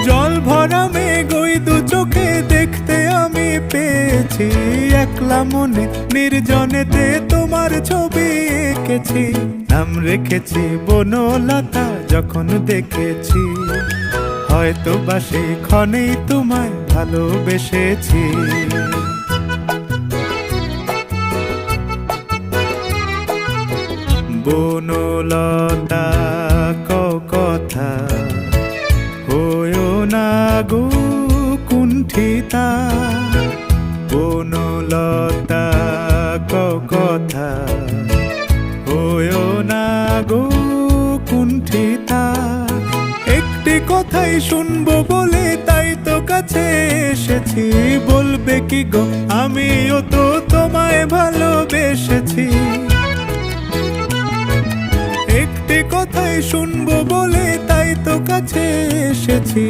জল ভরা মেঘ ওই দু চোখে দেখতে আমি পেয়েছি, একলা মনে নির্জনেতে তোমার ছবি এঁকেছি। নাম রেখেছি বনলতা যখন দেখেছি, হয়তো বা সেই ক্ষণেই তোমায় ভালোবেসেছি। বনলতা কথা হয়ো না গো কুণ্ঠিতা, বনলতা কথা হয়ো না গো কুণ্ঠিতা। একটি কথাই শুনবো বলে তাই তো কাছে এসেছি, বলবে কি গো আমিও তো তোমায় ভালোবেসেছি। একটি কথাই শুনবো বলে তাই তো কাছে এসেছি,